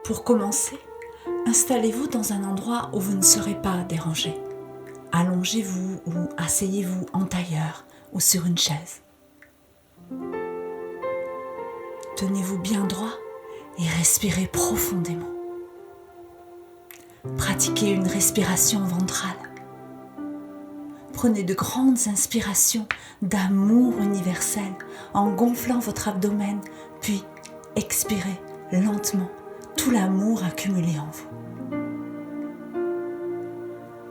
Pour commencer, installez-vous dans un endroit où vous ne serez pas dérangé. Allongez-vous ou asseyez-vous en tailleur ou sur une chaise. Tenez-vous bien droit et respirez profondément. Pratiquez une respiration ventrale. Prenez de grandes inspirations d'amour universel en gonflant votre abdomen, puis expirez lentement tout l'amour accumulé en vous.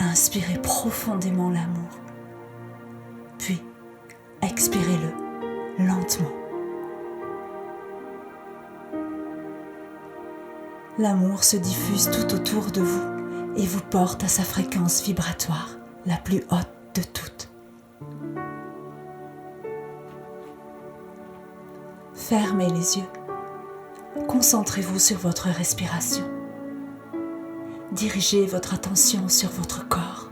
Inspirez profondément l'amour, puis expirez-le lentement. L'amour se diffuse tout autour de vous et vous porte à sa fréquence vibratoire, la plus haute de toutes. Fermez les yeux. Concentrez-vous sur votre respiration. Dirigez votre attention sur votre corps.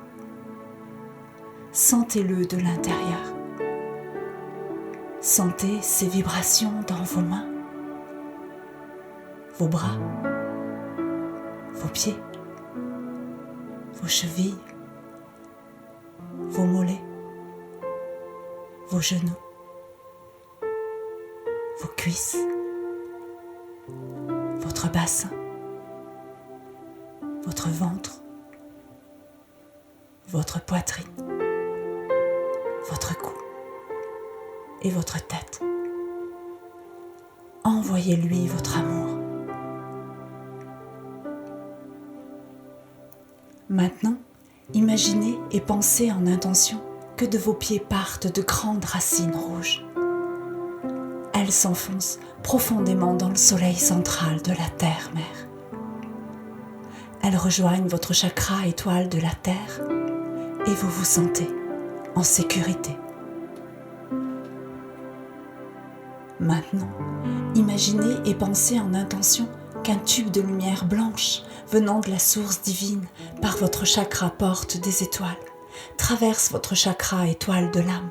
Sentez-le de l'intérieur. Sentez ces vibrations dans vos mains, vos bras, vos pieds, vos chevilles, vos mollets, vos genoux, vos cuisses, votre bassin, votre ventre, votre poitrine, votre cou et votre tête. Envoyez-lui votre amour. Maintenant, imaginez et pensez en intention que de vos pieds partent de grandes racines rouges. Elles s'enfoncent profondément dans le soleil central de la terre-mère. Elles rejoignent votre chakra étoile de la terre et vous vous sentez en sécurité. Maintenant, imaginez et pensez en intention qu'un tube de lumière blanche venant de la source divine par votre chakra porte des étoiles, traverse votre chakra étoile de l'âme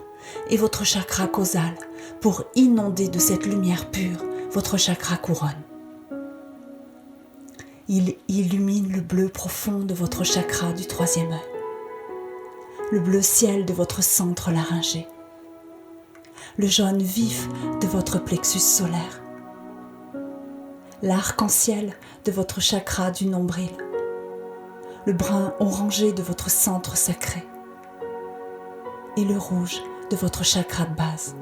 et votre chakra causal pour inonder de cette lumière pure votre chakra couronne. Il illumine le bleu profond de votre chakra du troisième œil, le bleu ciel de votre centre laryngé, le jaune vif de votre plexus solaire, l'arc-en-ciel de votre chakra du nombril, le brun orangé de votre centre sacré et le rouge de votre chakra de base.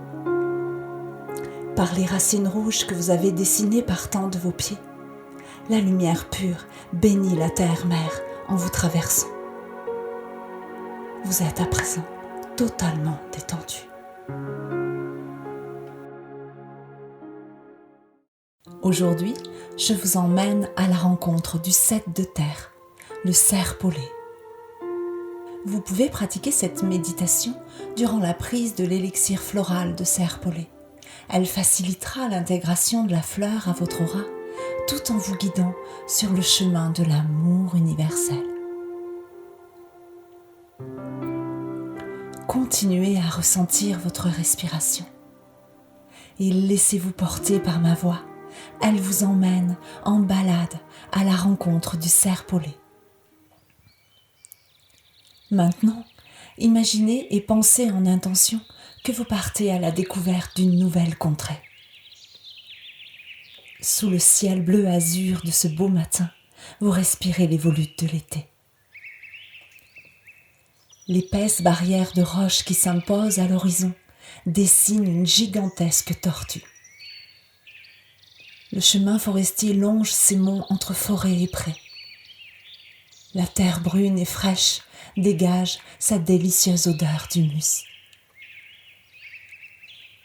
Par les racines rouges que vous avez dessinées partant de vos pieds, la lumière pure bénit la terre-mère en vous traversant. Vous êtes à présent totalement détendu. Aujourd'hui, je vous emmène à la rencontre du 7 de terre, le serre-polé. Vous pouvez pratiquer cette méditation durant la prise de l'élixir floral de serre-polé. Elle facilitera l'intégration de la fleur à votre aura tout en vous guidant sur le chemin de l'amour universel. Continuez à ressentir votre respiration et laissez-vous porter par ma voix. Elle vous emmène en balade à la rencontre du serre-polé. Maintenant, imaginez et pensez en intention que vous partez à la découverte d'une nouvelle contrée. Sous le ciel bleu azur de ce beau matin, vous respirez les volutes de l'été. L'épaisse barrière de roches qui s'impose à l'horizon dessine une gigantesque tortue. Le chemin forestier longe ces monts entre forêt et prés. La terre brune et fraîche dégage sa délicieuse odeur d'humus.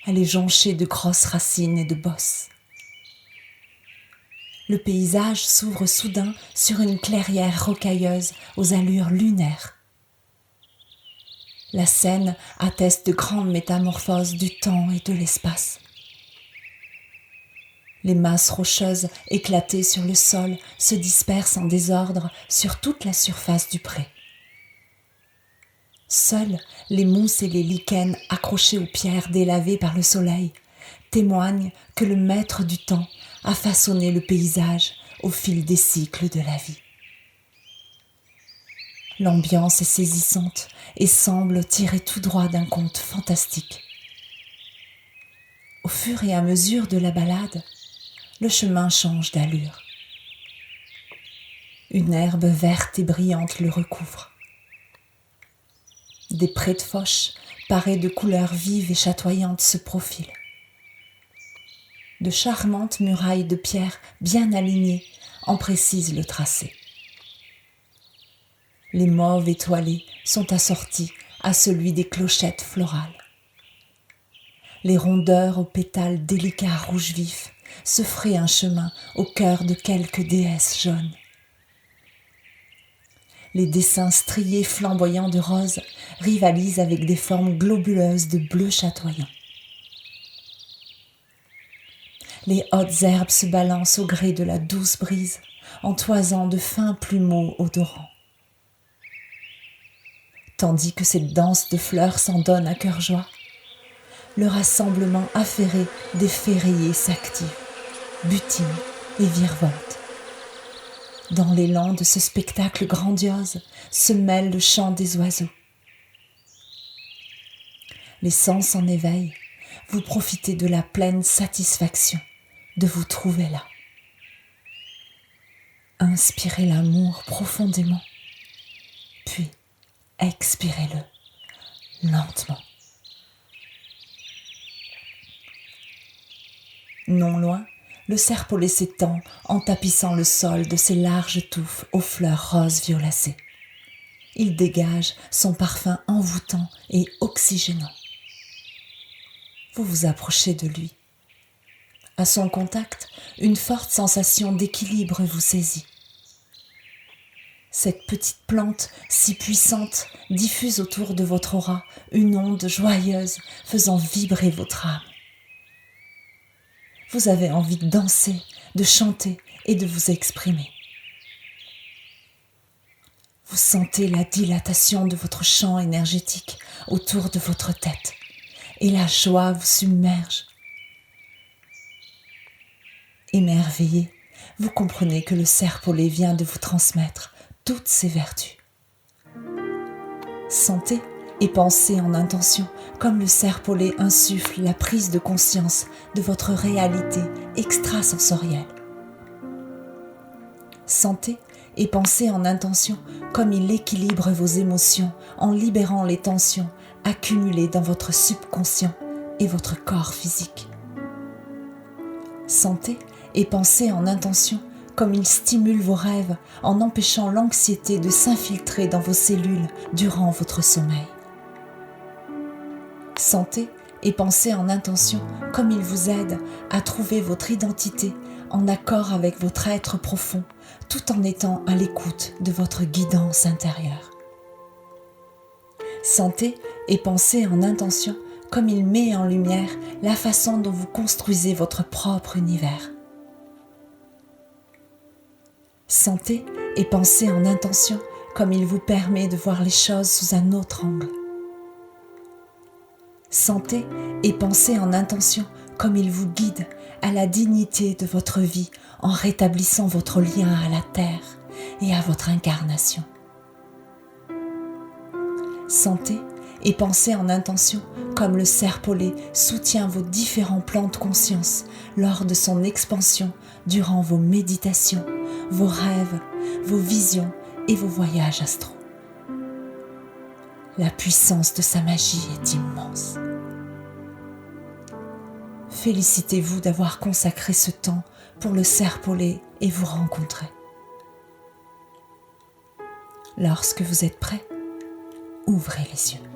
Elle est jonchée de grosses racines et de bosses. Le paysage s'ouvre soudain sur une clairière rocailleuse aux allures lunaires. La scène atteste de grandes métamorphoses du temps et de l'espace. Les masses rocheuses éclatées sur le sol se dispersent en désordre sur toute la surface du pré. Seules les mousses et les lichens accrochés aux pierres délavées par le soleil témoignent que le maître du temps a façonné le paysage au fil des cycles de la vie. L'ambiance est saisissante et semble tirer tout droit d'un conte fantastique. Au fur et à mesure de la balade, le chemin change d'allure. Une herbe verte et brillante le recouvre. Des prés de fauche parés de couleurs vives et chatoyantes se profilent. De charmantes murailles de pierre bien alignées en précisent le tracé. Les mauves étoilés sont assortis à celui des clochettes florales. Les rondeurs aux pétales délicats rouge vif se frayent un chemin au cœur de quelques déesses jaunes. Les dessins striés flamboyants de rose rivalisent avec des formes globuleuses de bleu chatoyant. Les hautes herbes se balancent au gré de la douce brise, en toisant de fins plumeaux odorants. Tandis que cette danse de fleurs s'en donne à cœur joie, le rassemblement affairé des fées rayées s'active, butine et virevolte. Dans l'élan de ce spectacle grandiose se mêle le chant des oiseaux. Les sens en éveil, vous profitez de la pleine satisfaction de vous trouver là. Inspirez l'amour profondément, puis expirez-le lentement. Non loin, le serpolet s'étend en tapissant le sol de ses larges touffes aux fleurs roses violacées. Il dégage son parfum envoûtant et oxygénant. Vous vous approchez de lui. À son contact, une forte sensation d'équilibre vous saisit. Cette petite plante si puissante diffuse autour de votre aura une onde joyeuse faisant vibrer votre âme. Vous avez envie de danser, de chanter et de vous exprimer. Vous sentez la dilatation de votre champ énergétique autour de votre tête et la joie vous submerge. Émerveillé, vous comprenez que le serpolet vient de vous transmettre toutes ses vertus. Sentez et pensez en intention comme le serpolet insuffle la prise de conscience de votre réalité extrasensorielle. Sentez et pensez en intention comme il équilibre vos émotions en libérant les tensions accumulées dans votre subconscient et votre corps physique. Sentez et pensez en intention comme il stimule vos rêves en empêchant l'anxiété de s'infiltrer dans vos cellules durant votre sommeil. Sentez et pensez en intention comme il vous aide à trouver votre identité en accord avec votre être profond, tout en étant à l'écoute de votre guidance intérieure. Sentez et pensez en intention comme il met en lumière la façon dont vous construisez votre propre univers. Sentez et pensez en intention comme il vous permet de voir les choses sous un autre angle. Sentez et pensez en intention comme il vous guide à la dignité de votre vie en rétablissant votre lien à la terre et à votre incarnation. Sentez et pensez en intention comme le serpolet soutient vos différents plans de conscience lors de son expansion durant vos méditations, vos rêves, vos visions et vos voyages astraux. La puissance de sa magie est immense. Félicitez-vous d'avoir consacré ce temps pour le serpolet et vous rencontrer. Lorsque vous êtes prêt, ouvrez les yeux.